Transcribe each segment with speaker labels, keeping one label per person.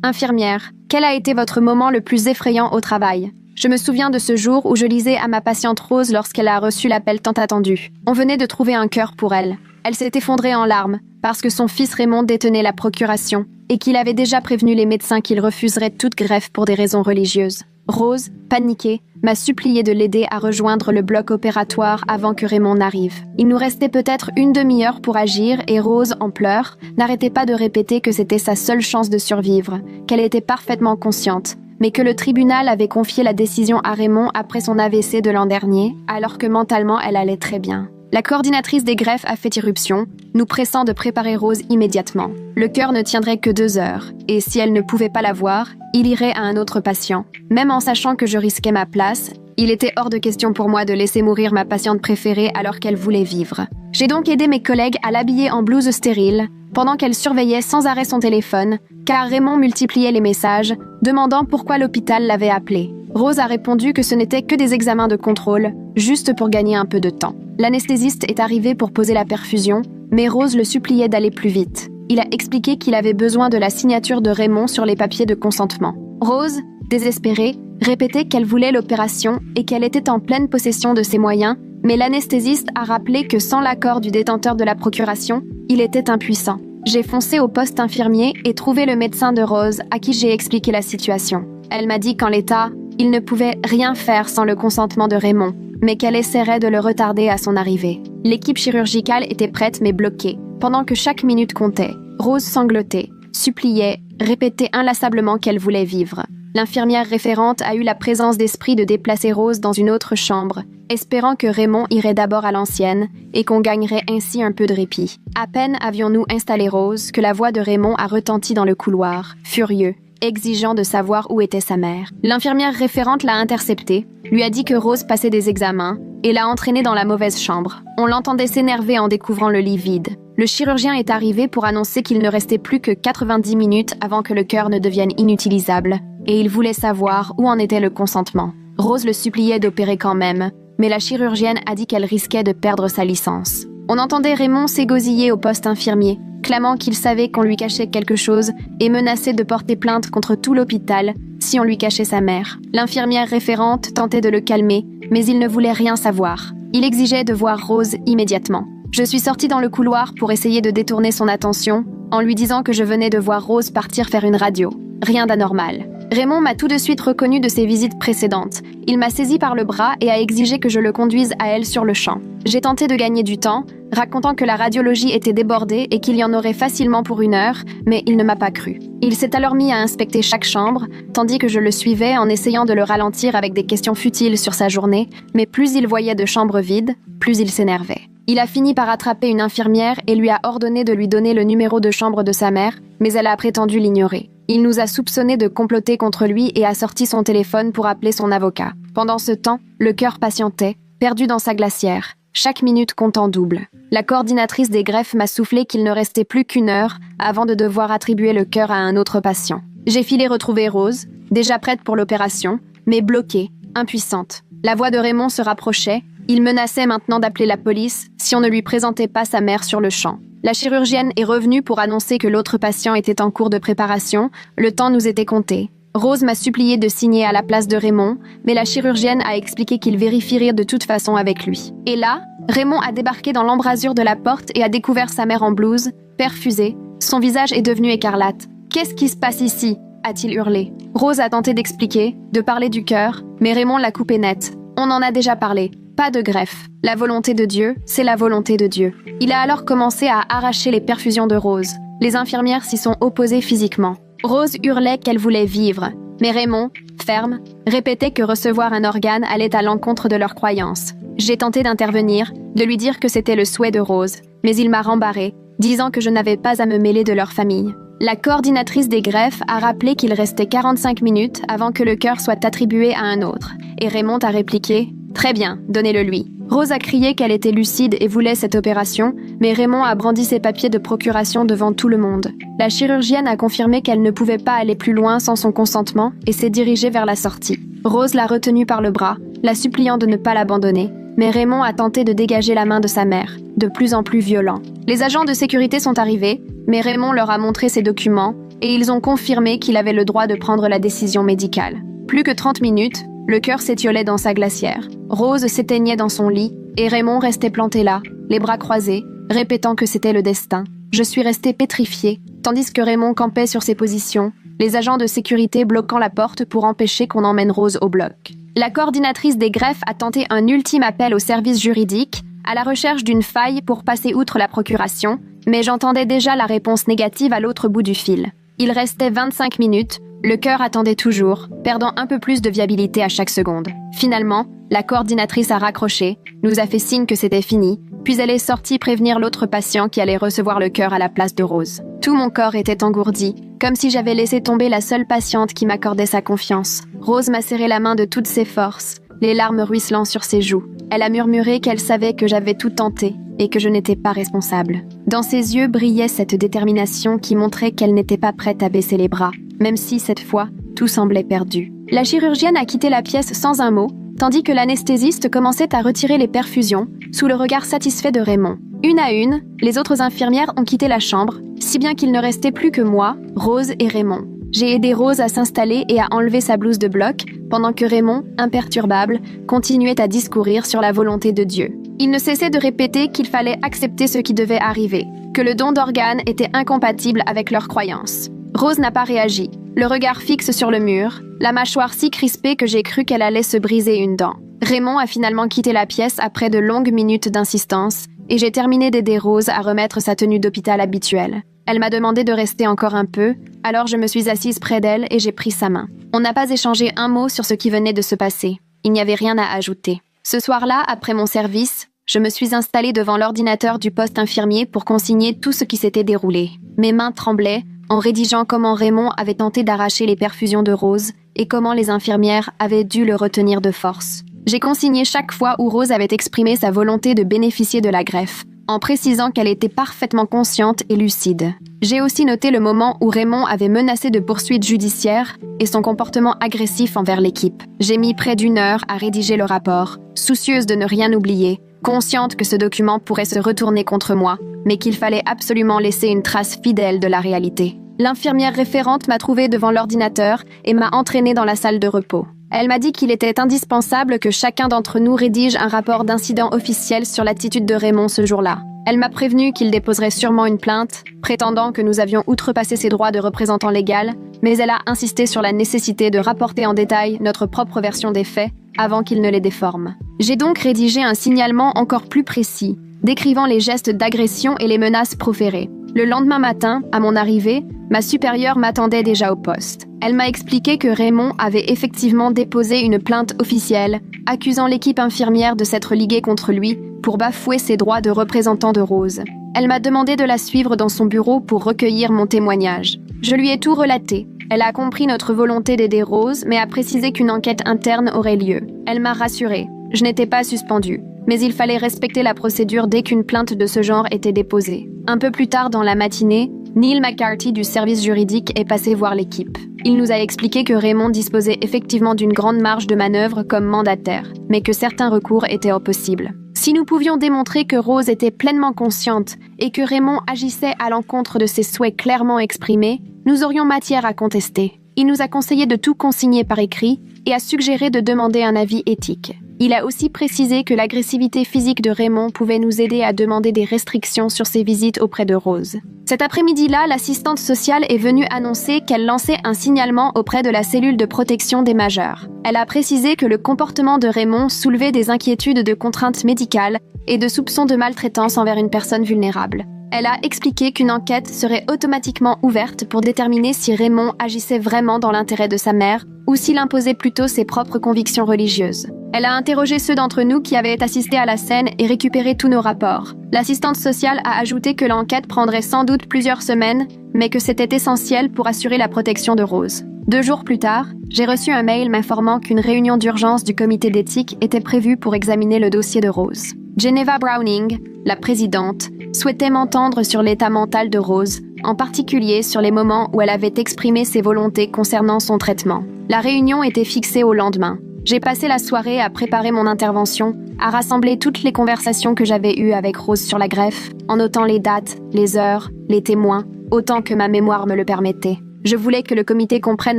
Speaker 1: Infirmière, quel a été votre moment le plus effrayant au travail? Je me souviens de ce jour où je lisais à ma patiente Rose lorsqu'elle a reçu l'appel tant attendu. On venait de trouver un cœur pour elle. Elle s'est effondrée en larmes parce que son fils Raymond détenait la procuration et qu'il avait déjà prévenu les médecins qu'il refuserait toute greffe pour des raisons religieuses. Rose, paniquée, m'a supplié de l'aider à rejoindre le bloc opératoire avant que Raymond n'arrive. Il nous restait peut-être une demi-heure pour agir et Rose, en pleurs, n'arrêtait pas de répéter que c'était sa seule chance de survivre, qu'elle était parfaitement consciente, mais que le tribunal avait confié la décision à Raymond après son AVC de l'an dernier, alors que mentalement elle allait très bien. La coordinatrice des greffes a fait irruption, nous pressant de préparer Rose immédiatement. Le cœur ne tiendrait que 2 heures, et si elle ne pouvait pas l'avoir, il irait à un autre patient. Même en sachant que je risquais ma place, il était hors de question pour moi de laisser mourir ma patiente préférée alors qu'elle voulait vivre. J'ai donc aidé mes collègues à l'habiller en blouse stérile, pendant qu'elle surveillait sans arrêt son téléphone, car Raymond multipliait les messages, demandant pourquoi l'hôpital l'avait appelé. Rose a répondu que ce n'était que des examens de contrôle, juste pour gagner un peu de temps. L'anesthésiste est arrivé pour poser la perfusion, mais Rose le suppliait d'aller plus vite. Il a expliqué qu'il avait besoin de la signature de Raymond sur les papiers de consentement. Rose, désespérée, répétait qu'elle voulait l'opération et qu'elle était en pleine possession de ses moyens, mais l'anesthésiste a rappelé que sans l'accord du détenteur de la procuration, il était impuissant. J'ai foncé au poste infirmier et trouvé le médecin de Rose à qui j'ai expliqué la situation. Elle m'a dit qu'en l'état, il ne pouvait rien faire sans le consentement de Raymond, mais qu'elle essaierait de le retarder à son arrivée. L'équipe chirurgicale était prête mais bloquée, pendant que chaque minute comptait. Rose sanglotait, suppliait, répétait inlassablement qu'elle voulait vivre. L'infirmière référente a eu la présence d'esprit de déplacer Rose dans une autre chambre, espérant que Raymond irait d'abord à l'ancienne et qu'on gagnerait ainsi un peu de répit. À peine avions-nous installé Rose que la voix de Raymond a retenti dans le couloir, furieux, exigeant de savoir où était sa mère. L'infirmière référente l'a intercepté, lui a dit que Rose passait des examens et l'a entraînée dans la mauvaise chambre. On l'entendait s'énerver en découvrant le lit vide. Le chirurgien est arrivé pour annoncer qu'il ne restait plus que 90 minutes avant que le cœur ne devienne inutilisable, et il voulait savoir où en était le consentement. Rose le suppliait d'opérer quand même, mais la chirurgienne a dit qu'elle risquait de perdre sa licence. On entendait Raymond s'égosiller au poste infirmier, clamant qu'il savait qu'on lui cachait quelque chose et menaçait de porter plainte contre tout l'hôpital si on lui cachait sa mère. L'infirmière référente tentait de le calmer, mais il ne voulait rien savoir. Il exigeait de voir Rose immédiatement. Je suis sortie dans le couloir pour essayer de détourner son attention en lui disant que je venais de voir Rose partir faire une radio. Rien d'anormal. Raymond m'a tout de suite reconnu de ses visites précédentes. Il m'a saisi par le bras et a exigé que je le conduise à elle sur le champ. J'ai tenté de gagner du temps, racontant que la radiologie était débordée et qu'il y en aurait facilement pour 1 heure, mais il ne m'a pas cru. Il s'est alors mis à inspecter chaque chambre, tandis que je le suivais en essayant de le ralentir avec des questions futiles sur sa journée, mais plus il voyait de chambres vides, plus il s'énervait. Il a fini par attraper une infirmière et lui a ordonné de lui donner le numéro de chambre de sa mère, mais elle a prétendu l'ignorer. Il nous a soupçonnés de comploter contre lui et a sorti son téléphone pour appeler son avocat. Pendant ce temps, le cœur patientait, perdu dans sa glacière, chaque minute comptant double. La coordinatrice des greffes m'a soufflé qu'il ne restait plus qu'1 heure avant de devoir attribuer le cœur à un autre patient. J'ai filé retrouver Rose, déjà prête pour l'opération, mais bloquée, impuissante. La voix de Raymond se rapprochait. Il menaçait maintenant d'appeler la police si on ne lui présentait pas sa mère sur le champ. La chirurgienne est revenue pour annoncer que l'autre patient était en cours de préparation. Le temps nous était compté. Rose m'a supplié de signer à la place de Raymond, mais la chirurgienne a expliqué qu'il vérifierait de toute façon avec lui. Et là, Raymond a débarqué dans l'embrasure de la porte et a découvert sa mère en blouse, perfusée. Son visage est devenu écarlate. « Qu'est-ce qui se passe ici ?» a-t-il hurlé. Rose a tenté d'expliquer, de parler du cœur, mais Raymond l'a coupé net. On en a déjà parlé. Pas de greffe. La volonté de Dieu, c'est la volonté de Dieu. Il a alors commencé à arracher les perfusions de Rose. Les infirmières s'y sont opposées physiquement. Rose hurlait qu'elle voulait vivre, mais Raymond, ferme, répétait que recevoir un organe allait à l'encontre de leurs croyances. J'ai tenté d'intervenir, de lui dire que c'était le souhait de Rose, mais il m'a rembarré, disant que je n'avais pas à me mêler de leur famille. La coordinatrice des greffes a rappelé qu'il restait 45 minutes avant que le cœur soit attribué à un autre, et Raymond a répliqué « Très bien, donnez-le-lui ». Rose a crié qu'elle était lucide et voulait cette opération, mais Raymond a brandi ses papiers de procuration devant tout le monde. La chirurgienne a confirmé qu'elle ne pouvait pas aller plus loin sans son consentement et s'est dirigée vers la sortie. Rose l'a retenue par le bras, la suppliant de ne pas l'abandonner, mais Raymond a tenté de dégager la main de sa mère, de plus en plus violent. Les agents de sécurité sont arrivés, mais Raymond leur a montré ses documents, et ils ont confirmé qu'il avait le droit de prendre la décision médicale. Plus que 30 minutes, le cœur s'étiolait dans sa glacière. Rose s'éteignait dans son lit, et Raymond restait planté là, les bras croisés, répétant que c'était le destin. Je suis restée pétrifiée, tandis que Raymond campait sur ses positions, les agents de sécurité bloquant la porte pour empêcher qu'on emmène Rose au bloc. La coordinatrice des greffes a tenté un ultime appel au service juridique, à la recherche d'une faille pour passer outre la procuration, mais j'entendais déjà la réponse négative à l'autre bout du fil. Il restait 25 minutes, le cœur attendait toujours, perdant un peu plus de viabilité à chaque seconde. Finalement, la coordinatrice a raccroché, nous a fait signe que c'était fini, puis elle est sortie prévenir l'autre patient qui allait recevoir le cœur à la place de Rose. Tout mon corps était engourdi, comme si j'avais laissé tomber la seule patiente qui m'accordait sa confiance. Rose m'a serré la main de toutes ses forces, les larmes ruisselant sur ses joues. Elle a murmuré qu'elle savait que j'avais tout tenté et que je n'étais pas responsable. Dans ses yeux brillait cette détermination qui montrait qu'elle n'était pas prête à baisser les bras, même si, cette fois, tout semblait perdu. La chirurgienne a quitté la pièce sans un mot, tandis que l'anesthésiste commençait à retirer les perfusions, sous le regard satisfait de Raymond. Une à une, les autres infirmières ont quitté la chambre, si bien qu'il ne restait plus que moi, Rose et Raymond. J'ai aidé Rose à s'installer et à enlever sa blouse de bloc, pendant que Raymond, imperturbable, continuait à discourir sur la volonté de Dieu. Il ne cessait de répéter qu'il fallait accepter ce qui devait arriver, que le don d'organes était incompatible avec leurs croyances. Rose n'a pas réagi, le regard fixe sur le mur, la mâchoire si crispée que j'ai cru qu'elle allait se briser une dent. Raymond a finalement quitté la pièce après de longues minutes d'insistance, et j'ai terminé d'aider Rose à remettre sa tenue d'hôpital habituelle. Elle m'a demandé de rester encore un peu, alors je me suis assise près d'elle et j'ai pris sa main. On n'a pas échangé un mot sur ce qui venait de se passer. Il n'y avait rien à ajouter. Ce soir-là, après mon service, je me suis installée devant l'ordinateur du poste infirmier pour consigner tout ce qui s'était déroulé. Mes mains tremblaient en rédigeant comment Raymond avait tenté d'arracher les perfusions de Rose et comment les infirmières avaient dû le retenir de force. J'ai consigné chaque fois où Rose avait exprimé sa volonté de bénéficier de la greffe, en précisant qu'elle était parfaitement consciente et lucide. J'ai aussi noté le moment où Raymond avait menacé de poursuites judiciaires et son comportement agressif envers l'équipe. J'ai mis près d'1 heure à rédiger le rapport, soucieuse de ne rien oublier, consciente que ce document pourrait se retourner contre moi, mais qu'il fallait absolument laisser une trace fidèle de la réalité. L'infirmière référente m'a trouvée devant l'ordinateur et m'a entraînée dans la salle de repos. Elle m'a dit qu'il était indispensable que chacun d'entre nous rédige un rapport d'incident officiel sur l'attitude de Raymond ce jour-là. Elle m'a prévenu qu'il déposerait sûrement une plainte, prétendant que nous avions outrepassé ses droits de représentant légal, mais elle a insisté sur la nécessité de rapporter en détail notre propre version des faits avant qu'il ne les déforme. J'ai donc rédigé un signalement encore plus précis, décrivant les gestes d'agression et les menaces proférées. Le lendemain matin, à mon arrivée, ma supérieure m'attendait déjà au poste. Elle m'a expliqué que Raymond avait effectivement déposé une plainte officielle, accusant l'équipe infirmière de s'être liguée contre lui pour bafouer ses droits de représentant de Rose. Elle m'a demandé de la suivre dans son bureau pour recueillir mon témoignage. Je lui ai tout relaté. Elle a compris notre volonté d'aider Rose, mais a précisé qu'une enquête interne aurait lieu. Elle m'a rassurée. Je n'étais pas suspendue, mais il fallait respecter la procédure dès qu'une plainte de ce genre était déposée. Un peu plus tard dans la matinée, Neil McCarthy du service juridique est passé voir l'équipe. Il nous a expliqué que Raymond disposait effectivement d'une grande marge de manœuvre comme mandataire, mais que certains recours étaient impossibles. Si nous pouvions démontrer que Rose était pleinement consciente et que Raymond agissait à l'encontre de ses souhaits clairement exprimés, nous aurions matière à contester. Il nous a conseillé de tout consigner par écrit et a suggéré de demander un avis éthique. Il a aussi précisé que l'agressivité physique de Raymond pouvait nous aider à demander des restrictions sur ses visites auprès de Rose. Cet après-midi-là, l'assistante sociale est venue annoncer qu'elle lançait un signalement auprès de la cellule de protection des majeurs. Elle a précisé que le comportement de Raymond soulevait des inquiétudes de contraintes médicales et de soupçons de maltraitance envers une personne vulnérable. Elle a expliqué qu'une enquête serait automatiquement ouverte pour déterminer si Raymond agissait vraiment dans l'intérêt de sa mère ou s'il imposait plutôt ses propres convictions religieuses. Elle a interrogé ceux d'entre nous qui avaient assisté à la scène et récupéré tous nos rapports. L'assistante sociale a ajouté que l'enquête prendrait sans doute plusieurs semaines, mais que c'était essentiel pour assurer la protection de Rose. 2 jours plus tard, j'ai reçu un mail m'informant qu'une réunion d'urgence du comité d'éthique était prévue pour examiner le dossier de Rose. Geneva Browning, la présidente, souhaitait m'entendre sur l'état mental de Rose, en particulier sur les moments où elle avait exprimé ses volontés concernant son traitement. La réunion était fixée au lendemain. J'ai passé la soirée à préparer mon intervention, à rassembler toutes les conversations que j'avais eues avec Rose sur la greffe, en notant les dates, les heures, les témoins, autant que ma mémoire me le permettait. Je voulais que le comité comprenne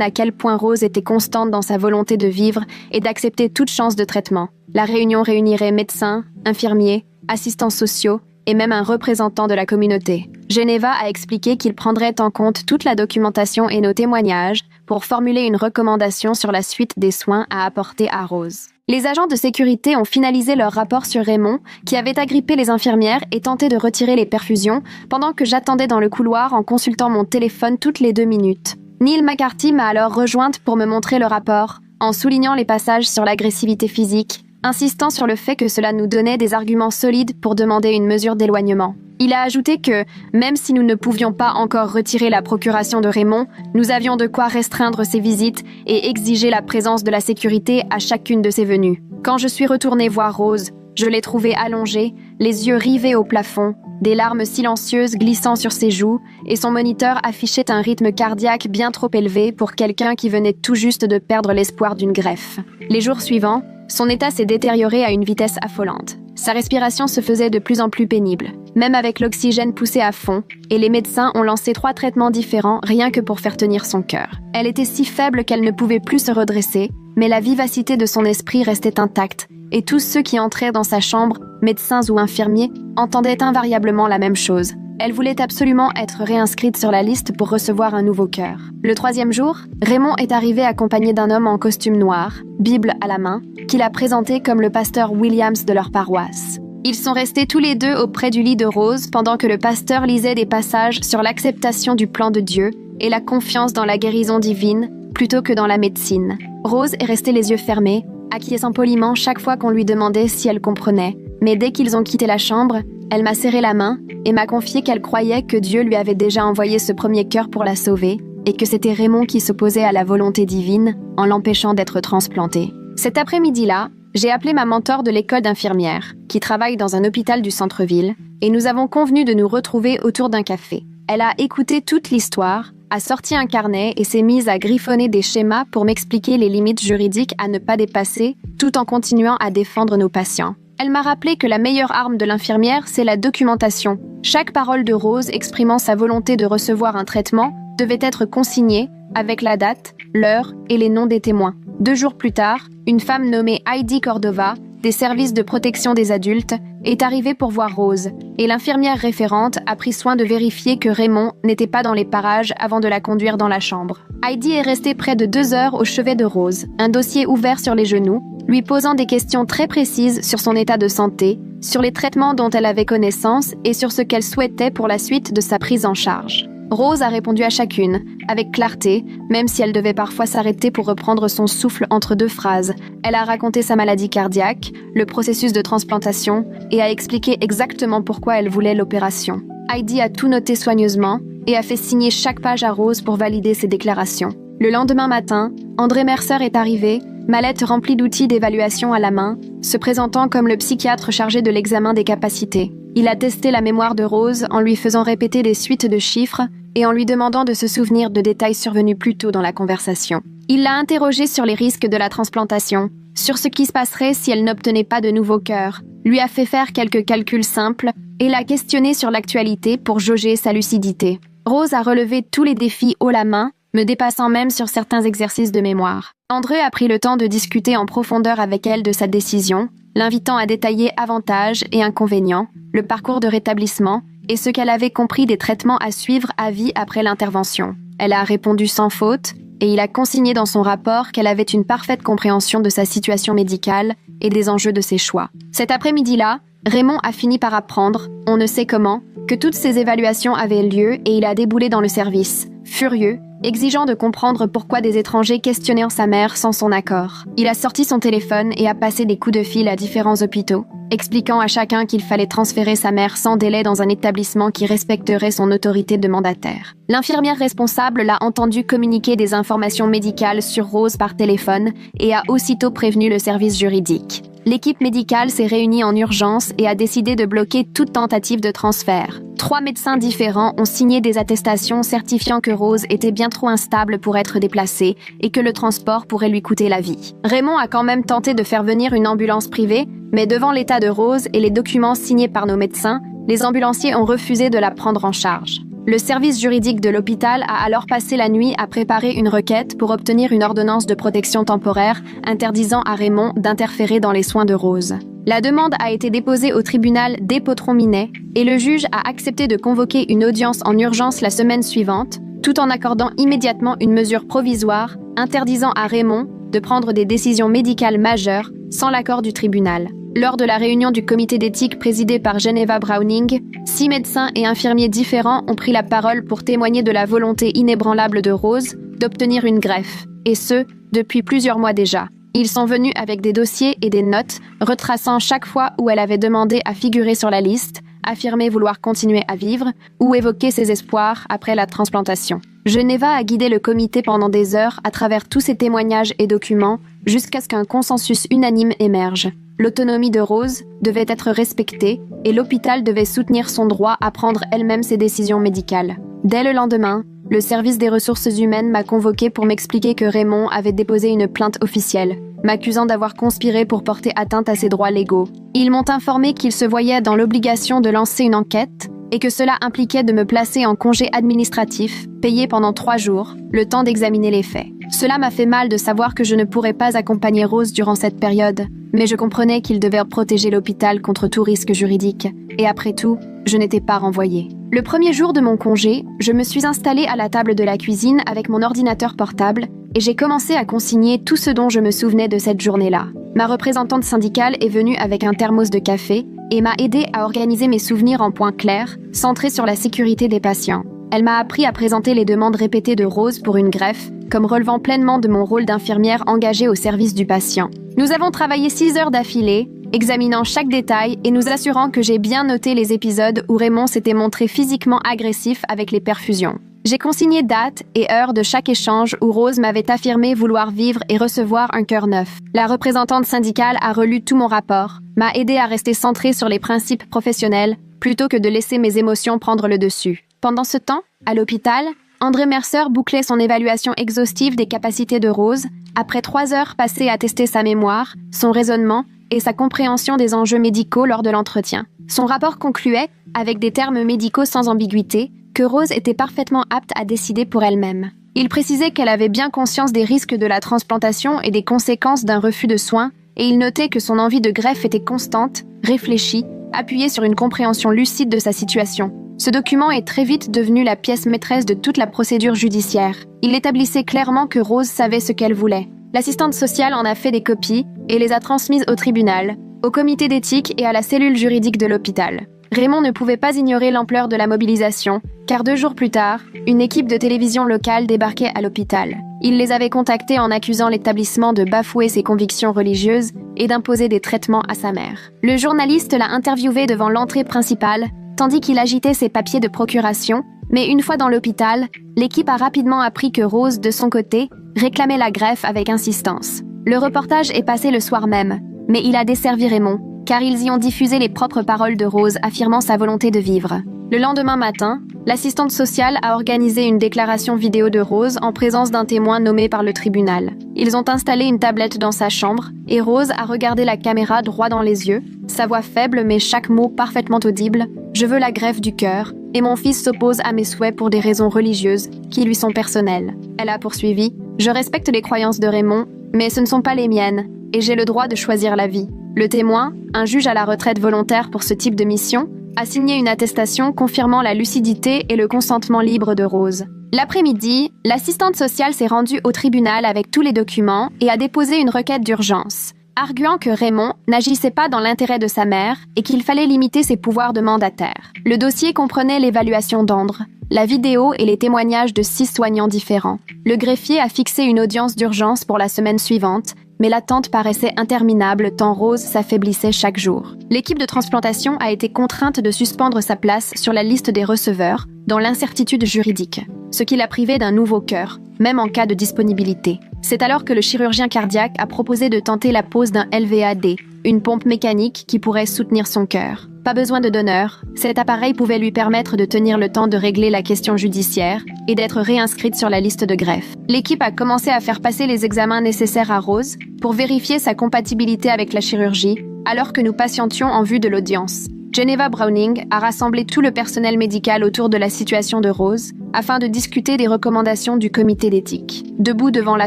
Speaker 1: à quel point Rose était constante dans sa volonté de vivre et d'accepter toute chance de traitement. La réunion réunirait médecins, infirmiers, assistants sociaux et même un représentant de la communauté. Geneva a expliqué qu'il prendrait en compte toute la documentation et nos témoignages pour formuler une recommandation sur la suite des soins à apporter à Rose. Les agents de sécurité ont finalisé leur rapport sur Raymond, qui avait agrippé les infirmières et tenté de retirer les perfusions, pendant que j'attendais dans le couloir en consultant mon téléphone toutes les 2 minutes. Neil McCarthy m'a alors rejointe pour me montrer le rapport, en soulignant les passages sur l'agressivité physique, insistant sur le fait que cela nous donnait des arguments solides pour demander une mesure d'éloignement. Il a ajouté que, même si nous ne pouvions pas encore retirer la procuration de Raymond, nous avions de quoi restreindre ses visites et exiger la présence de la sécurité à chacune de ses venues. Quand je suis retournée voir Rose, je l'ai trouvée allongée, les yeux rivés au plafond, des larmes silencieuses glissant sur ses joues, et son moniteur affichait un rythme cardiaque bien trop élevé pour quelqu'un qui venait tout juste de perdre l'espoir d'une greffe. Les jours suivants, son état s'est détérioré à une vitesse affolante. Sa respiration se faisait de plus en plus pénible, même avec l'oxygène poussé à fond, et les médecins ont lancé 3 traitements différents rien que pour faire tenir son cœur. Elle était si faible qu'elle ne pouvait plus se redresser, mais la vivacité de son esprit restait intacte, et tous ceux qui entraient dans sa chambre, médecins ou infirmiers, entendaient invariablement la même chose. Elle voulait absolument être réinscrite sur la liste pour recevoir un nouveau cœur. Le 3e jour, Raymond est arrivé accompagné d'un homme en costume noir, Bible à la main, qu'il a présenté comme le pasteur Williams de leur paroisse. Ils sont restés tous les deux auprès du lit de Rose pendant que le pasteur lisait des passages sur l'acceptation du plan de Dieu et la confiance dans la guérison divine plutôt que dans la médecine. Rose est restée les yeux fermés, acquiesçant poliment chaque fois qu'on lui demandait si elle comprenait. Mais dès qu'ils ont quitté la chambre, elle m'a serré la main et m'a confié qu'elle croyait que Dieu lui avait déjà envoyé ce premier cœur pour la sauver et que c'était Raymond qui s'opposait à la volonté divine en l'empêchant d'être transplanté. Cet après-midi-là, j'ai appelé ma mentor de l'école d'infirmière, qui travaille dans un hôpital du centre-ville, et nous avons convenu de nous retrouver autour d'un café. Elle a écouté toute l'histoire, a sorti un carnet et s'est mise à griffonner des schémas pour m'expliquer les limites juridiques à ne pas dépasser, tout en continuant à défendre nos patients. Elle m'a rappelé que la meilleure arme de l'infirmière, c'est la documentation. Chaque parole de Rose exprimant sa volonté de recevoir un traitement devait être consignée avec la date, l'heure et les noms des témoins. 2 jours plus tard, une femme nommée Heidi Cordova, des services de protection des adultes, est arrivée pour voir Rose, et l'infirmière référente a pris soin de vérifier que Raymond n'était pas dans les parages avant de la conduire dans la chambre. Heidi est restée près de 2 heures au chevet de Rose, un dossier ouvert sur les genoux, lui posant des questions très précises sur son état de santé, sur les traitements dont elle avait connaissance et sur ce qu'elle souhaitait pour la suite de sa prise en charge. Rose a répondu à chacune, avec clarté, même si elle devait parfois s'arrêter pour reprendre son souffle entre 2 phrases. Elle a raconté sa maladie cardiaque, le processus de transplantation, et a expliqué exactement pourquoi elle voulait l'opération. Heidi a tout noté soigneusement et a fait signer chaque page à Rose pour valider ses déclarations. Le lendemain matin, André Mercer est arrivé, mallette remplie d'outils d'évaluation à la main, se présentant comme le psychiatre chargé de l'examen des capacités. Il a testé la mémoire de Rose en lui faisant répéter des suites de chiffres et en lui demandant de se souvenir de détails survenus plus tôt dans la conversation. Il l'a interrogée sur les risques de la transplantation, sur ce qui se passerait si elle n'obtenait pas de nouveau cœur, lui a fait faire quelques calculs simples et l'a questionnée sur l'actualité pour jauger sa lucidité. Rose a relevé tous les défis haut la main, me dépassant même sur certains exercices de mémoire. André a pris le temps de discuter en profondeur avec elle de sa décision, l'invitant à détailler avantages et inconvénients, le parcours de rétablissement et ce qu'elle avait compris des traitements à suivre à vie après l'intervention. Elle a répondu sans faute et il a consigné dans son rapport qu'elle avait une parfaite compréhension de sa situation médicale et des enjeux de ses choix. Cet après-midi-là, Raymond a fini par apprendre, on ne sait comment, que toutes ces évaluations avaient lieu et il a déboulé dans le service, furieux, exigeant de comprendre pourquoi des étrangers questionnaient sa mère sans son accord. Il a sorti son téléphone et a passé des coups de fil à différents hôpitaux, expliquant à chacun qu'il fallait transférer sa mère sans délai dans un établissement qui respecterait son autorité de mandataire. L'infirmière responsable l'a entendu communiquer des informations médicales sur Rose par téléphone et a aussitôt prévenu le service juridique. L'équipe médicale s'est réunie en urgence et a décidé de bloquer toute tentative de transfert. 3 médecins différents ont signé des attestations certifiant que Rose était bien trop instable pour être déplacée et que le transport pourrait lui coûter la vie. Raymond a quand même tenté de faire venir une ambulance privée, mais devant l'état de Rose et les documents signés par nos médecins, les ambulanciers ont refusé de la prendre en charge. Le service juridique de l'hôpital a alors passé la nuit à préparer une requête pour obtenir une ordonnance de protection temporaire interdisant à Raymond d'interférer dans les soins de Rose. La demande a été déposée au tribunal d'Épeautront-Minet et le juge a accepté de convoquer une audience en urgence la semaine suivante, tout en accordant immédiatement une mesure provisoire interdisant à Raymond de prendre des décisions médicales majeures sans l'accord du tribunal. Lors de la réunion du comité d'éthique présidé par Geneva Browning, 6 médecins et infirmiers différents ont pris la parole pour témoigner de la volonté inébranlable de Rose d'obtenir une greffe, et ce, depuis plusieurs mois déjà. Ils sont venus avec des dossiers et des notes, retraçant chaque fois où elle avait demandé à figurer sur la liste, affirmé vouloir continuer à vivre ou évoquer ses espoirs après la transplantation. Geneva a guidé le comité pendant des heures à travers tous ces témoignages et documents, jusqu'à ce qu'un consensus unanime émerge. L'autonomie de Rose devait être respectée et l'hôpital devait soutenir son droit à prendre elle-même ses décisions médicales. Dès le lendemain, le service des ressources humaines m'a convoqué pour m'expliquer que Raymond avait déposé une plainte officielle, m'accusant d'avoir conspiré pour porter atteinte à ses droits légaux. Ils m'ont informé qu'ils se voyaient dans l'obligation de lancer une enquête et que cela impliquait de me placer en congé administratif, payé pendant 3 jours, le temps d'examiner les faits. Cela m'a fait mal de savoir que je ne pourrais pas accompagner Rose durant cette période, mais je comprenais qu'ils devaient protéger l'hôpital contre tout risque juridique, et après tout, je n'étais pas renvoyée. Le premier jour de mon congé, je me suis installée à la table de la cuisine avec mon ordinateur portable et j'ai commencé à consigner tout ce dont je me souvenais de cette journée-là. Ma représentante syndicale est venue avec un thermos de café et m'a aidée à organiser mes souvenirs en points clairs, centrés sur la sécurité des patients. Elle m'a appris à présenter les demandes répétées de Rose pour une greffe, comme relevant pleinement de mon rôle d'infirmière engagée au service du patient. Nous avons travaillé 6 heures d'affilée, examinant chaque détail et nous assurant que j'ai bien noté les épisodes où Raymond s'était montré physiquement agressif avec les perfusions. J'ai consigné date et heure de chaque échange où Rose m'avait affirmé vouloir vivre et recevoir un cœur neuf. La représentante syndicale a relu tout mon rapport, m'a aidé à rester centrée sur les principes professionnels plutôt que de laisser mes émotions prendre le dessus. Pendant ce temps, à l'hôpital, André Mercer bouclait son évaluation exhaustive des capacités de Rose, après 3 heures passées à tester sa mémoire, son raisonnement et sa compréhension des enjeux médicaux lors de l'entretien. Son rapport concluait, avec des termes médicaux sans ambiguïté, que Rose était parfaitement apte à décider pour elle-même. Il précisait qu'elle avait bien conscience des risques de la transplantation et des conséquences d'un refus de soins, et il notait que son envie de greffe était constante, réfléchie, appuyée sur une compréhension lucide de sa situation. Ce document est très vite devenu la pièce maîtresse de toute la procédure judiciaire. Il établissait clairement que Rose savait ce qu'elle voulait. L'assistante sociale en a fait des copies et les a transmises au tribunal, au comité d'éthique et à la cellule juridique de l'hôpital. Raymond ne pouvait pas ignorer l'ampleur de la mobilisation, car 2 jours plus tard, une équipe de télévision locale débarquait à l'hôpital. Il les avait contactés en accusant l'établissement de bafouer ses convictions religieuses et d'imposer des traitements à sa mère. Le journaliste l'a interviewé devant l'entrée principale, tandis qu'il agitait ses papiers de procuration, mais une fois dans l'hôpital, l'équipe a rapidement appris que Rose, de son côté, réclamait la greffe avec insistance. Le reportage est passé le soir même, mais il a desservi Raymond, car ils y ont diffusé les propres paroles de Rose affirmant sa volonté de vivre. Le lendemain matin, l'assistante sociale a organisé une déclaration vidéo de Rose en présence d'un témoin nommé par le tribunal. Ils ont installé une tablette dans sa chambre et Rose a regardé la caméra droit dans les yeux, sa voix faible mais chaque mot parfaitement audible. « Je veux la greffe du cœur et mon fils s'oppose à mes souhaits pour des raisons religieuses qui lui sont personnelles. » Elle a poursuivi « Je respecte les croyances de Raymond, mais ce ne sont pas les miennes et j'ai le droit de choisir la vie. » Le témoin, un juge à la retraite volontaire pour ce type de mission, a signé une attestation confirmant la lucidité et le consentement libre de Rose. L'après-midi, l'assistante sociale s'est rendue au tribunal avec tous les documents et a déposé une requête d'urgence, arguant que Raymond n'agissait pas dans l'intérêt de sa mère et qu'il fallait limiter ses pouvoirs de mandataire. Le dossier comprenait l'évaluation d'Andre, la vidéo et les témoignages de 6 soignants différents. Le greffier a fixé une audience d'urgence pour la semaine suivante, mais l'attente paraissait interminable tant Rose s'affaiblissait chaque jour. L'équipe de transplantation a été contrainte de suspendre sa place sur la liste des receveurs, dans l'incertitude juridique, ce qui l'a privée d'un nouveau cœur, même en cas de disponibilité. C'est alors que le chirurgien cardiaque a proposé de tenter la pose d'un LVAD, une pompe mécanique qui pourrait soutenir son cœur. Pas besoin de donneur, cet appareil pouvait lui permettre de tenir le temps de régler la question judiciaire et d'être réinscrite sur la liste de greffe. L'équipe a commencé à faire passer les examens nécessaires à Rose pour vérifier sa compatibilité avec la chirurgie, alors que nous patientions en vue de l'audience. Geneva Browning a rassemblé tout le personnel médical autour de la situation de Rose afin de discuter des recommandations du comité d'éthique. Debout devant la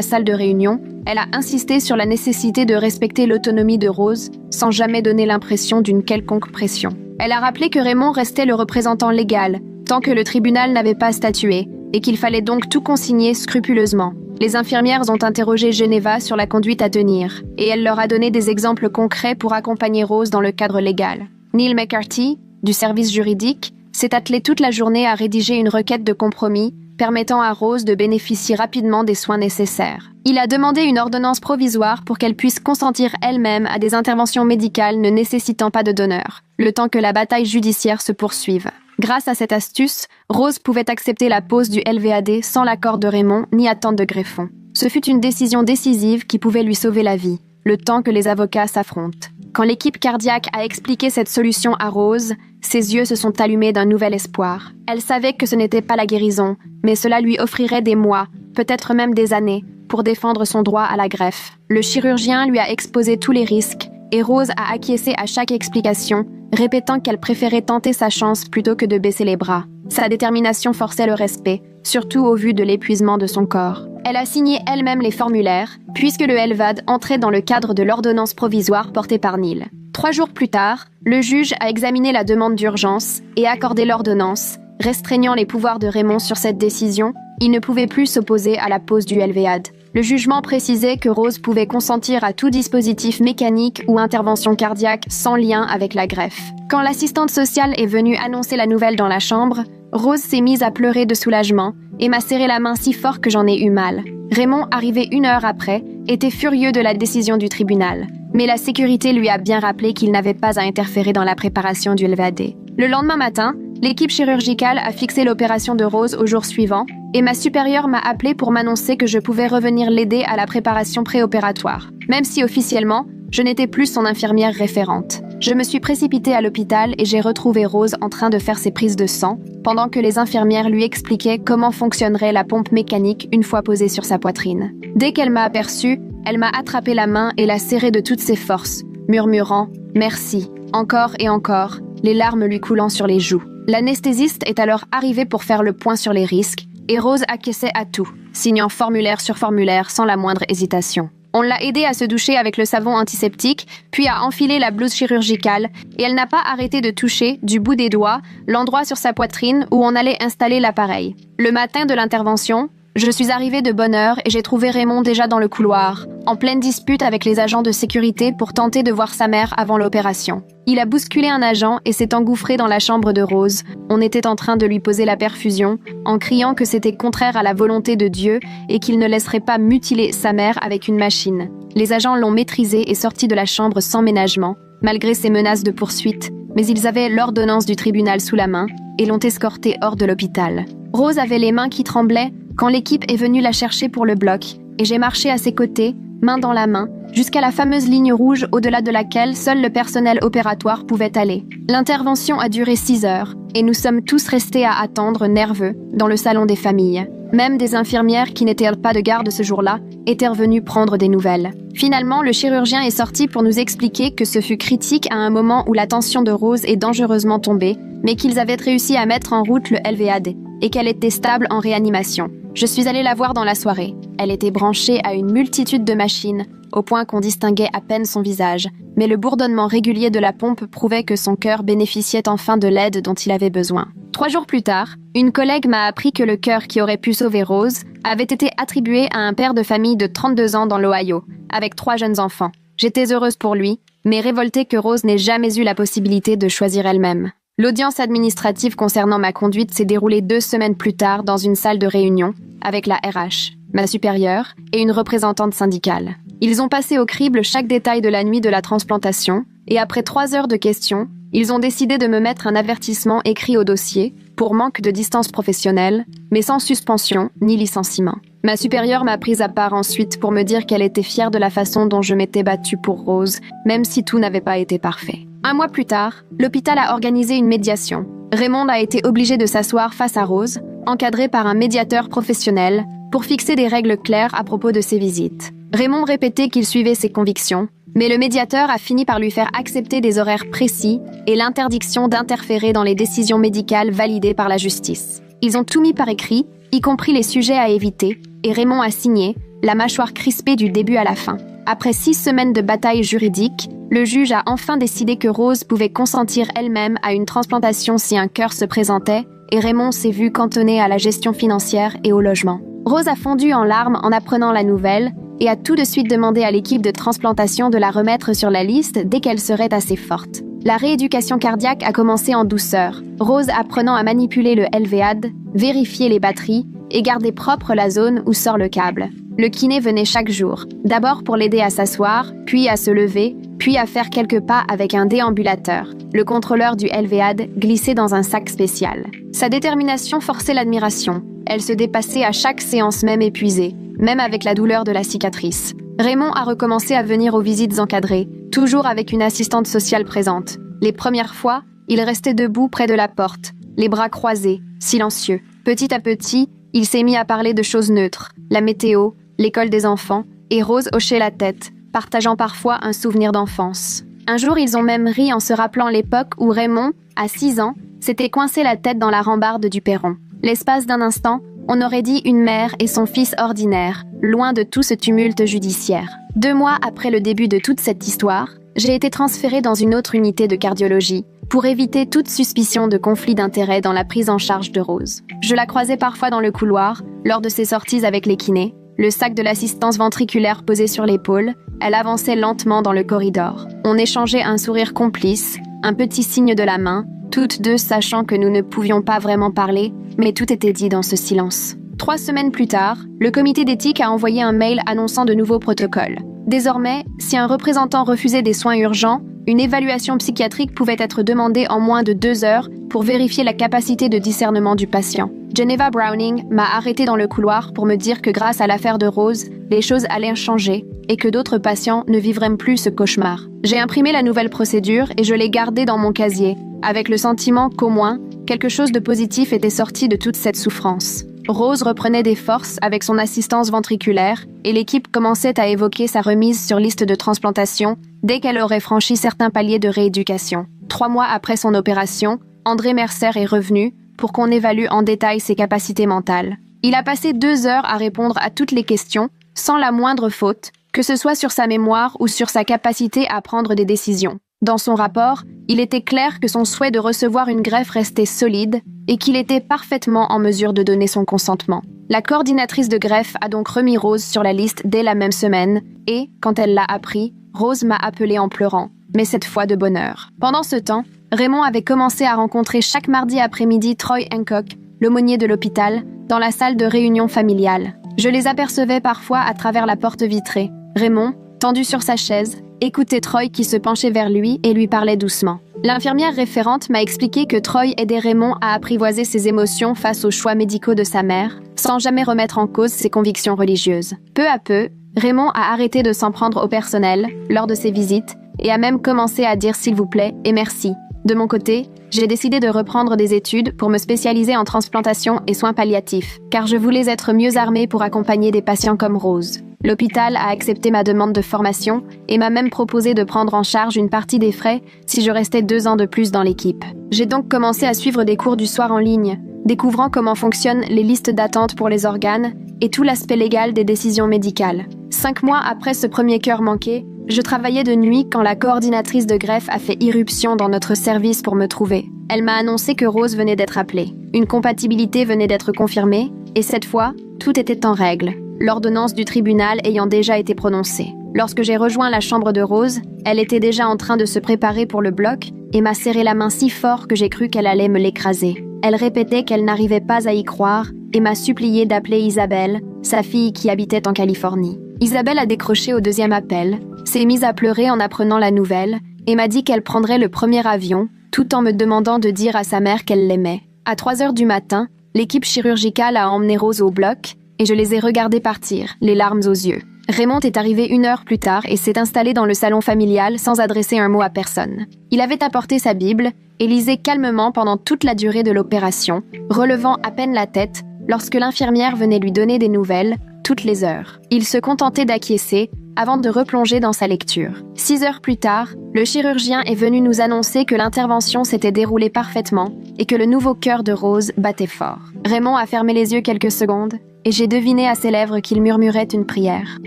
Speaker 1: salle de réunion, elle a insisté sur la nécessité de respecter l'autonomie de Rose sans jamais donner l'impression d'une quelconque pression. Elle a rappelé que Raymond restait le représentant légal tant que le tribunal n'avait pas statué et qu'il fallait donc tout consigner scrupuleusement. Les infirmières ont interrogé Geneva sur la conduite à tenir et elle leur a donné des exemples concrets pour accompagner Rose dans le cadre légal. Neil McCarthy, du service juridique, s'est attelé toute la journée à rédiger une requête de compromis permettant à Rose de bénéficier rapidement des soins nécessaires. Il a demandé une ordonnance provisoire pour qu'elle puisse consentir elle-même à des interventions médicales ne nécessitant pas de donneur, le temps que la bataille judiciaire se poursuive. Grâce à cette astuce, Rose pouvait accepter la pose du LVAD sans l'accord de Raymond ni attente de greffon. Ce fut une décision décisive qui pouvait lui sauver la vie, le temps que les avocats s'affrontent. Quand l'équipe cardiaque a expliqué cette solution à Rose, ses yeux se sont allumés d'un nouvel espoir. Elle savait que ce n'était pas la guérison, mais cela lui offrirait des mois, peut-être même des années, pour défendre son droit à la greffe. Le chirurgien lui a exposé tous les risques, et Rose a acquiescé à chaque explication, répétant qu'elle préférait tenter sa chance plutôt que de baisser les bras. Sa détermination forçait le respect, surtout au vu de l'épuisement de son corps. Elle a signé elle-même les formulaires, puisque le LVAD entrait dans le cadre de l'ordonnance provisoire portée par Neil. 3 jours plus tard, le juge a examiné la demande d'urgence et accordé l'ordonnance, restreignant les pouvoirs de Raymond sur cette décision. Il ne pouvait plus s'opposer à la pose du LVAD. Le jugement précisait que Rose pouvait consentir à tout dispositif mécanique ou intervention cardiaque sans lien avec la greffe. Quand l'assistante sociale est venue annoncer la nouvelle dans la chambre, Rose s'est mise à pleurer de soulagement et m'a serré la main si fort que j'en ai eu mal. Raymond, arrivé 1 heure après, était furieux de la décision du tribunal. Mais la sécurité lui a bien rappelé qu'il n'avait pas à interférer dans la préparation du LVAD. Le lendemain matin, l'équipe chirurgicale a fixé l'opération de Rose au jour suivant et ma supérieure m'a appelé pour m'annoncer que je pouvais revenir l'aider à la préparation préopératoire, même si officiellement, je n'étais plus son infirmière référente. Je me suis précipitée à l'hôpital et j'ai retrouvé Rose en train de faire ses prises de sang, pendant que les infirmières lui expliquaient comment fonctionnerait la pompe mécanique une fois posée sur sa poitrine. Dès qu'elle m'a aperçue, elle m'a attrapé la main et l'a serrée de toutes ses forces, murmurant « Merci », encore et encore, les larmes lui coulant sur les joues. L'anesthésiste est alors arrivé pour faire le point sur les risques, et Rose acquiesçait à tout, signant formulaire sur formulaire sans la moindre hésitation. On l'a aidée à se doucher avec le savon antiseptique, puis à enfiler la blouse chirurgicale, et elle n'a pas arrêté de toucher, du bout des doigts, l'endroit sur sa poitrine où on allait installer l'appareil. Le matin de l'intervention, je suis arrivée de bonne heure et j'ai trouvé Raymond déjà dans le couloir, en pleine dispute avec les agents de sécurité pour tenter de voir sa mère avant l'opération. Il a bousculé un agent et s'est engouffré dans la chambre de Rose. On était en train de lui poser la perfusion, en criant que c'était contraire à la volonté de Dieu et qu'il ne laisserait pas mutiler sa mère avec une machine. Les agents l'ont maîtrisé et sorti de la chambre sans ménagement, malgré ses menaces de poursuite, mais ils avaient l'ordonnance du tribunal sous la main et l'ont escorté hors de l'hôpital. Rose avait les mains qui tremblaient quand l'équipe est venue la chercher pour le bloc, et j'ai marché à ses côtés, main dans la main, jusqu'à la fameuse ligne rouge au-delà de laquelle seul le personnel opératoire pouvait aller. L'intervention a duré 6 heures, et nous sommes tous restés à attendre, nerveux, dans le salon des familles. Même des infirmières qui n'étaient pas de garde ce jour-là étaient revenues prendre des nouvelles. Finalement, le chirurgien est sorti pour nous expliquer que ce fut critique à un moment où la tension de Rose est dangereusement tombée, mais qu'ils avaient réussi à mettre en route le LVAD, et qu'elle était stable en réanimation. Je suis allée la voir dans la soirée. Elle était branchée à une multitude de machines, au point qu'on distinguait à peine son visage, mais le bourdonnement régulier de la pompe prouvait que son cœur bénéficiait enfin de l'aide dont il avait besoin. 3 jours plus tard, une collègue m'a appris que le cœur qui aurait pu sauver Rose avait été attribué à un père de famille de 32 ans dans l'Ohio, avec 3 jeunes enfants. J'étais heureuse pour lui, mais révoltée que Rose n'ait jamais eu la possibilité de choisir elle-même. L'audience administrative concernant ma conduite s'est déroulée 2 semaines plus tard dans une salle de réunion avec la RH, ma supérieure et une représentante syndicale. Ils ont passé au crible chaque détail de la nuit de la transplantation et après 3 heures de questions, ils ont décidé de me mettre un avertissement écrit au dossier pour manque de distance professionnelle, mais sans suspension ni licenciement. Ma supérieure m'a prise à part ensuite pour me dire qu'elle était fière de la façon dont je m'étais battue pour Rose, même si tout n'avait pas été parfait. 1 mois plus tard, l'hôpital a organisé une médiation. Raymond a été obligé de s'asseoir face à Rose, encadré par un médiateur professionnel, pour fixer des règles claires à propos de ses visites. Raymond répétait qu'il suivait ses convictions, Mais le médiateur a fini par lui faire accepter des horaires précis et l'interdiction d'interférer dans les décisions médicales validées par la justice. Ils ont tout mis par écrit, y compris les sujets à éviter, et Raymond a signé, la mâchoire crispée du début à la fin. Après 6 semaines de bataille juridique, le juge a enfin décidé que Rose pouvait consentir elle-même à une transplantation si un cœur se présentait, et Raymond s'est vu cantonné à la gestion financière et au logement. Rose a fondu en larmes en apprenant la nouvelle et a tout de suite demandé à l'équipe de transplantation de la remettre sur la liste dès qu'elle serait assez forte. La rééducation cardiaque a commencé en douceur, Rose apprenant à manipuler le LVAD, vérifier les batteries et garder propre la zone où sort le câble. Le kiné venait chaque jour, d'abord pour l'aider à s'asseoir, puis à se lever, puis à faire quelques pas avec un déambulateur, le contrôleur du LVAD glissé dans un sac spécial. Sa détermination forçait l'admiration. Elle se dépassait à chaque séance même épuisée, même avec la douleur de la cicatrice. Raymond a recommencé à venir aux visites encadrées, toujours avec une assistante sociale présente. Les premières fois, il restait debout près de la porte, les bras croisés, silencieux. Petit à petit, il s'est mis à parler de choses neutres, la météo, l'école des enfants, et Rose hochait la tête, partageant parfois un souvenir d'enfance. Un jour, ils ont même ri en se rappelant l'époque où Raymond, à 6 ans, s'était coincé la tête dans la rambarde du perron. L'espace d'un instant, on aurait dit une mère et son fils ordinaire, loin de tout ce tumulte judiciaire. 2 mois après le début de toute cette histoire, j'ai été transférée dans une autre unité de cardiologie pour éviter toute suspicion de conflit d'intérêts dans la prise en charge de Rose. Je la croisais parfois dans le couloir, lors de ses sorties avec les kinés, le sac de l'assistance ventriculaire posé sur l'épaule, elle avançait lentement dans le corridor. On échangeait un sourire complice, un petit signe de la main, toutes deux sachant que nous ne pouvions pas vraiment parler, mais tout était dit dans ce silence. 3 semaines plus tard, le comité d'éthique a envoyé un mail annonçant de nouveaux protocoles. Désormais, si un représentant refusait des soins urgents, une évaluation psychiatrique pouvait être demandée en moins de 2 heures pour vérifier la capacité de discernement du patient. Geneva Browning m'a arrêtée dans le couloir pour me dire que grâce à l'affaire de Rose, les choses allaient changer et que d'autres patients ne vivraient plus ce cauchemar. J'ai imprimé la nouvelle procédure et je l'ai gardée dans mon casier, avec le sentiment qu'au moins, quelque chose de positif était sorti de toute cette souffrance. Rose reprenait des forces avec son assistance ventriculaire et l'équipe commençait à évoquer sa remise sur liste de transplantation dès qu'elle aurait franchi certains paliers de rééducation. 3 mois après son opération, André Mercer est revenu pour qu'on évalue en détail ses capacités mentales. Il a passé 2 heures à répondre à toutes les questions, sans la moindre faute, que ce soit sur sa mémoire ou sur sa capacité à prendre des décisions. Dans son rapport, il était clair que son souhait de recevoir une greffe restait solide et qu'il était parfaitement en mesure de donner son consentement. La coordinatrice de greffe a donc remis Rose sur la liste dès la même semaine et, quand elle l'a appris, Rose m'a appelée en pleurant, mais cette fois de bonne heure. Pendant ce temps, Raymond avait commencé à rencontrer chaque mardi après-midi Troy Hancock, l'aumônier de l'hôpital, dans la salle de réunion familiale. Je les apercevais parfois à travers la porte vitrée. Raymond, tendu sur sa chaise, écoutait Troy qui se penchait vers lui et lui parlait doucement. L'infirmière référente m'a expliqué que Troy aidait Raymond à apprivoiser ses émotions face aux choix médicaux de sa mère, sans jamais remettre en cause ses convictions religieuses. Peu à peu, Raymond a arrêté de s'en prendre au personnel lors de ses visites et a même commencé à dire s'il vous plaît et merci. De mon côté, j'ai décidé de reprendre des études pour me spécialiser en transplantation et soins palliatifs, car je voulais être mieux armée pour accompagner des patients comme Rose. L'hôpital a accepté ma demande de formation et m'a même proposé de prendre en charge une partie des frais si je restais 2 ans de plus dans l'équipe. J'ai donc commencé à suivre des cours du soir en ligne, découvrant comment fonctionnent les listes d'attente pour les organes et tout l'aspect légal des décisions médicales. 5 mois après ce premier cœur manqué, je travaillais de nuit quand la coordinatrice de greffe a fait irruption dans notre service pour me trouver. Elle m'a annoncé que Rose venait d'être appelée. Une compatibilité venait d'être confirmée, et cette fois, tout était en règle, l'ordonnance du tribunal ayant déjà été prononcée. Lorsque j'ai rejoint la chambre de Rose, elle était déjà en train de se préparer pour le bloc et m'a serré la main si fort que j'ai cru qu'elle allait me l'écraser. Elle répétait qu'elle n'arrivait pas à y croire et m'a supplié d'appeler Isabelle, sa fille qui habitait en Californie. Isabelle a décroché au 2e appel, s'est mise à pleurer en apprenant la nouvelle et m'a dit qu'elle prendrait le premier avion, tout en me demandant de dire à sa mère qu'elle l'aimait. À 3 heures du matin, l'équipe chirurgicale a emmené Rose au bloc et je les ai regardés partir, les larmes aux yeux. Raymond est arrivé 1 heure plus tard et s'est installé dans le salon familial sans adresser un mot à personne. Il avait apporté sa Bible et lisait calmement pendant toute la durée de l'opération, relevant à peine la tête lorsque l'infirmière venait lui donner des nouvelles, toutes les heures. Il se contentait d'acquiescer avant de replonger dans sa lecture. 6 heures plus tard, le chirurgien est venu nous annoncer que l'intervention s'était déroulée parfaitement et que le nouveau cœur de Rose battait fort. Raymond a fermé les yeux quelques secondes et j'ai deviné à ses lèvres qu'il murmurait une prière.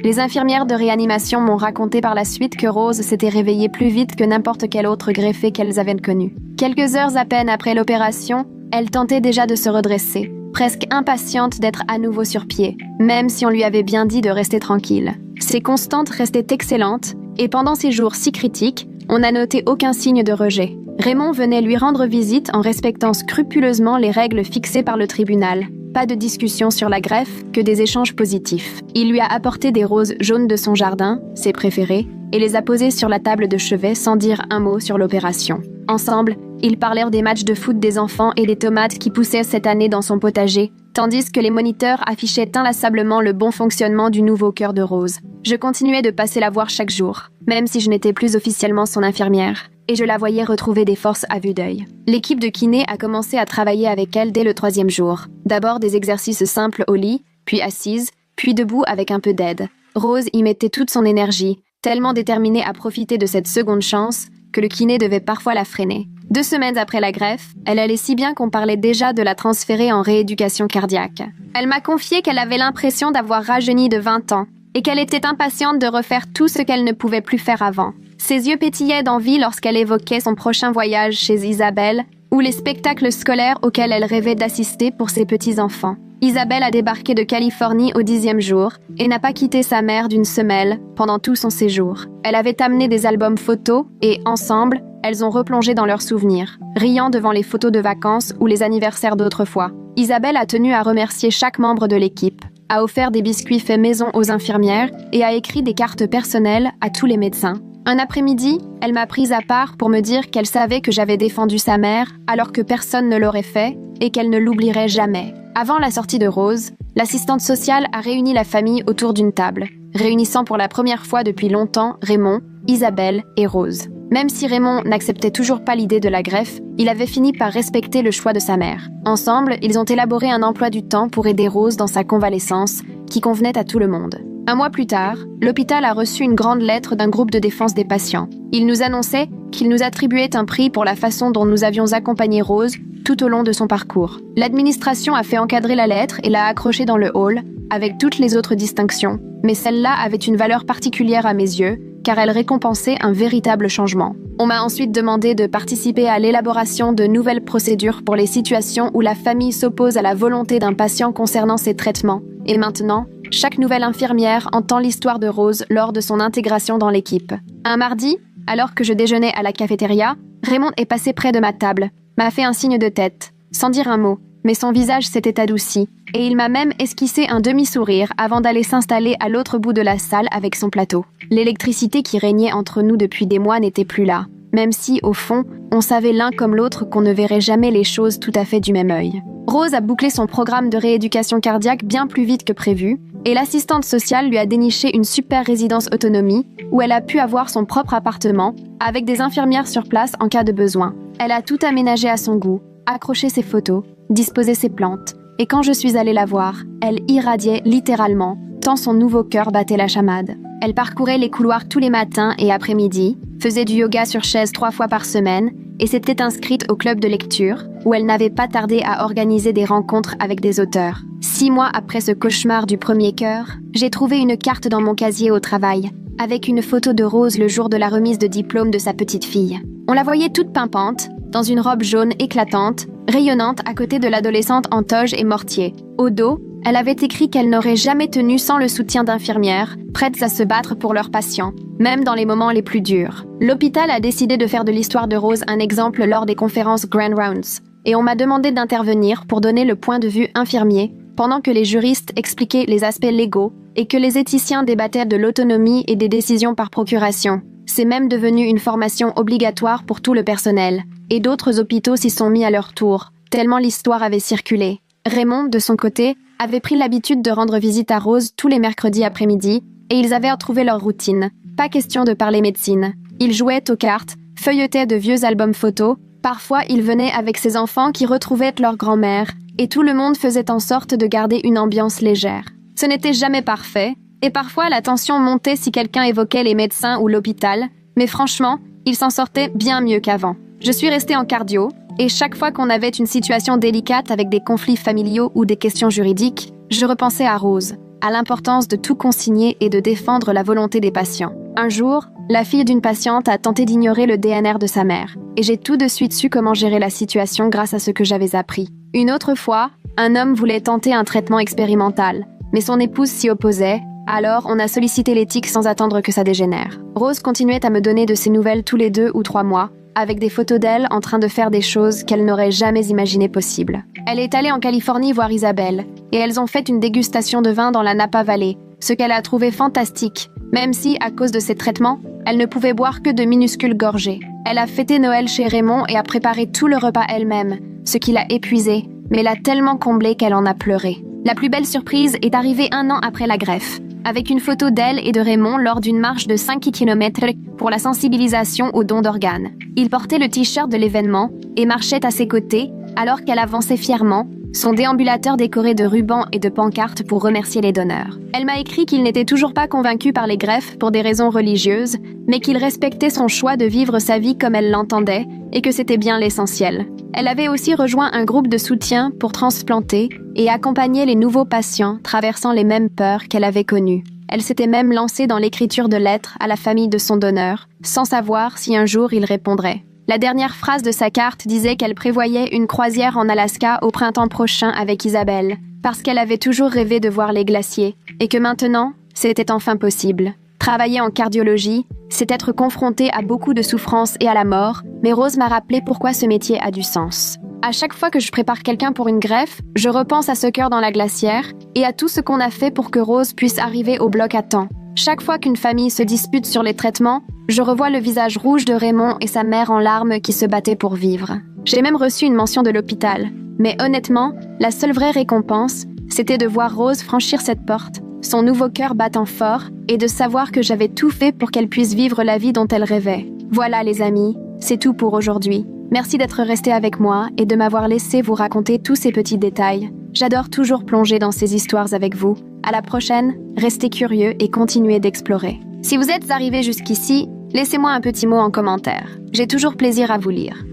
Speaker 1: Les infirmières de réanimation m'ont raconté par la suite que Rose s'était réveillée plus vite que n'importe quel autre greffé qu'elles avaient connu. Quelques heures à peine après l'opération, elle tentait déjà de se redresser, presque impatiente d'être à nouveau sur pied, même si on lui avait bien dit de rester tranquille. Ses constantes restaient excellentes, et pendant ces jours si critiques, on n'a noté aucun signe de rejet. Raymond venait lui rendre visite en respectant scrupuleusement les règles fixées par le tribunal. Pas de discussion sur la greffe, que des échanges positifs. Il lui a apporté des roses jaunes de son jardin, ses préférées, et les a posées sur la table de chevet sans dire un mot sur l'opération. Ensemble, ils parlèrent des matchs de foot des enfants et des tomates qui poussaient cette année dans son potager, tandis que les moniteurs affichaient inlassablement le bon fonctionnement du nouveau cœur de Rose. Je continuais de passer la voir chaque jour, même si je n'étais plus officiellement son infirmière, et je la voyais retrouver des forces à vue d'œil. L'équipe de kiné a commencé à travailler avec elle dès le 3e jour. D'abord des exercices simples au lit, puis assise, puis debout avec un peu d'aide. Rose y mettait toute son énergie, tellement déterminée à profiter de cette seconde chance que le kiné devait parfois la freiner. 2 semaines après la greffe, elle allait si bien qu'on parlait déjà de la transférer en rééducation cardiaque. Elle m'a confié qu'elle avait l'impression d'avoir rajeuni de 20 ans et qu'elle était impatiente de refaire tout ce qu'elle ne pouvait plus faire avant. Ses yeux pétillaient d'envie lorsqu'elle évoquait son prochain voyage chez Isabelle ou les spectacles scolaires auxquels elle rêvait d'assister pour ses petits-enfants. Isabelle a débarqué de Californie au 10e jour et n'a pas quitté sa mère d'une semelle pendant tout son séjour. Elle avait amené des albums photos et, ensemble, elles ont replongé dans leurs souvenirs, riant devant les photos de vacances ou les anniversaires d'autrefois. Isabelle a tenu à remercier chaque membre de l'équipe, a offert des biscuits faits maison aux infirmières et a écrit des cartes personnelles à tous les médecins. Un après-midi, elle m'a prise à part pour me dire qu'elle savait que j'avais défendu sa mère alors que personne ne l'aurait fait et qu'elle ne l'oublierait jamais. Avant la sortie de Rose, l'assistante sociale a réuni la famille autour d'une table, réunissant pour la première fois depuis longtemps Raymond, Isabelle et Rose. Même si Raymond n'acceptait toujours pas l'idée de la greffe, il avait fini par respecter le choix de sa mère. Ensemble, ils ont élaboré un emploi du temps pour aider Rose dans sa convalescence, qui convenait à tout le monde. 1 mois plus tard, l'hôpital a reçu une grande lettre d'un groupe de défense des patients. Il nous annonçait qu'il nous attribuait un prix pour la façon dont nous avions accompagné Rose tout au long de son parcours. L'administration a fait encadrer la lettre et l'a accrochée dans le hall, avec toutes les autres distinctions, mais celle-là avait une valeur particulière à mes yeux, car elle récompensait un véritable changement. On m'a ensuite demandé de participer à l'élaboration de nouvelles procédures pour les situations où la famille s'oppose à la volonté d'un patient concernant ses traitements. Et maintenant, chaque nouvelle infirmière entend l'histoire de Rose lors de son intégration dans l'équipe. Un mardi, alors que je déjeunais à la cafétéria, Raymond est passé près de ma table, m'a fait un signe de tête, sans dire un mot, mais son visage s'était adouci, et il m'a même esquissé un demi-sourire avant d'aller s'installer à l'autre bout de la salle avec son plateau. L'électricité qui régnait entre nous depuis des mois n'était plus là, même si, au fond, on savait l'un comme l'autre qu'on ne verrait jamais les choses tout à fait du même œil. Rose a bouclé son programme de rééducation cardiaque bien plus vite que prévu, et l'assistante sociale lui a déniché une super résidence autonomie où elle a pu avoir son propre appartement, avec des infirmières sur place en cas de besoin. Elle a tout aménagé à son goût, accroché ses photos, disposé ses plantes, et quand je suis allée la voir, elle irradiait littéralement, tant son nouveau cœur battait la chamade. Elle parcourait les couloirs tous les matins et après-midi, faisait du yoga sur chaise 3 fois par semaine et s'était inscrite au club de lecture, où elle n'avait pas tardé à organiser des rencontres avec des auteurs. 6 mois après ce cauchemar du premier cœur, j'ai trouvé une carte dans mon casier au travail, avec une photo de Rose le jour de la remise de diplôme de sa petite fille. On la voyait toute pimpante, dans une robe jaune éclatante, rayonnante à côté de l'adolescente en toge et mortier. Au dos, elle avait écrit qu'elle n'aurait jamais tenu sans le soutien d'infirmières, prêtes à se battre pour leurs patients, même dans les moments les plus durs. L'hôpital a décidé de faire de l'histoire de Rose un exemple lors des conférences Grand Rounds, et on m'a demandé d'intervenir pour donner le point de vue infirmier, pendant que les juristes expliquaient les aspects légaux et que les éthiciens débattaient de l'autonomie et des décisions par procuration. C'est même devenu une formation obligatoire pour tout le personnel, et d'autres hôpitaux s'y sont mis à leur tour, tellement l'histoire avait circulé. Raymond, de son côté, avait pris l'habitude de rendre visite à Rose tous les mercredis après-midi, et ils avaient retrouvé leur routine. Pas question de parler médecine. Ils jouaient aux cartes, feuilletaient de vieux albums photos, parfois ils venaient avec ses enfants qui retrouvaient leur grand-mère, et tout le monde faisait en sorte de garder une ambiance légère. Ce n'était jamais parfait, et parfois la tension montait si quelqu'un évoquait les médecins ou l'hôpital, mais franchement, il s'en sortait bien mieux qu'avant. Je suis restée en cardio, et chaque fois qu'on avait une situation délicate avec des conflits familiaux ou des questions juridiques, je repensais à Rose, à l'importance de tout consigner et de défendre la volonté des patients. Un jour, la fille d'une patiente a tenté d'ignorer le DNR de sa mère, et j'ai tout de suite su comment gérer la situation grâce à ce que j'avais appris. Une autre fois, un homme voulait tenter un traitement expérimental, mais son épouse s'y opposait, alors on a sollicité l'éthique sans attendre que ça dégénère. Rose continuait à me donner de ses nouvelles tous les 2 ou 3 mois, avec des photos d'elle en train de faire des choses qu'elle n'aurait jamais imaginées possibles. Elle est allée en Californie voir Isabelle, et elles ont fait une dégustation de vin dans la Napa Valley, ce qu'elle a trouvé fantastique, même si, à cause de ses traitements, elle ne pouvait boire que de minuscules gorgées. Elle a fêté Noël chez Raymond et a préparé tout le repas elle-même, ce qui l'a épuisée, mais l'a tellement comblée qu'elle en a pleuré. La plus belle surprise est arrivée 1 an après la greffe, avec une photo d'elle et de Raymond lors d'une marche de 5 km pour la sensibilisation aux dons d'organes. Il portait le t-shirt de l'événement et marchait à ses côtés, alors qu'elle avançait fièrement, son déambulateur décoré de rubans et de pancartes pour remercier les donneurs. Elle m'a écrit qu'il n'était toujours pas convaincu par les greffes pour des raisons religieuses, mais qu'il respectait son choix de vivre sa vie comme elle l'entendait et que c'était bien l'essentiel. Elle avait aussi rejoint un groupe de soutien pour transplanter et accompagner les nouveaux patients traversant les mêmes peurs qu'elle avait connues. Elle s'était même lancée dans l'écriture de lettres à la famille de son donneur, sans savoir si un jour il répondrait. La dernière phrase de sa carte disait qu'elle prévoyait une croisière en Alaska au printemps prochain avec Isabelle, parce qu'elle avait toujours rêvé de voir les glaciers, et que maintenant, c'était enfin possible. Travailler en cardiologie, c'est être confronté à beaucoup de souffrances et à la mort, mais Rose m'a rappelé pourquoi ce métier a du sens. À chaque fois que je prépare quelqu'un pour une greffe, je repense à ce cœur dans la glacière et à tout ce qu'on a fait pour que Rose puisse arriver au bloc à temps. Chaque fois qu'une famille se dispute sur les traitements, je revois le visage rouge de Raymond et sa mère en larmes qui se battaient pour vivre. J'ai même reçu une mention de l'hôpital. Mais honnêtement, la seule vraie récompense, c'était de voir Rose franchir cette porte, son nouveau cœur battant fort, et de savoir que j'avais tout fait pour qu'elle puisse vivre la vie dont elle rêvait. Voilà les amis, c'est tout pour aujourd'hui. Merci d'être restés avec moi et de m'avoir laissé vous raconter tous ces petits détails. J'adore toujours plonger dans ces histoires avec vous. À la prochaine, restez curieux et continuez d'explorer. Si vous êtes arrivés jusqu'ici, laissez-moi un petit mot en commentaire. J'ai toujours plaisir à vous lire.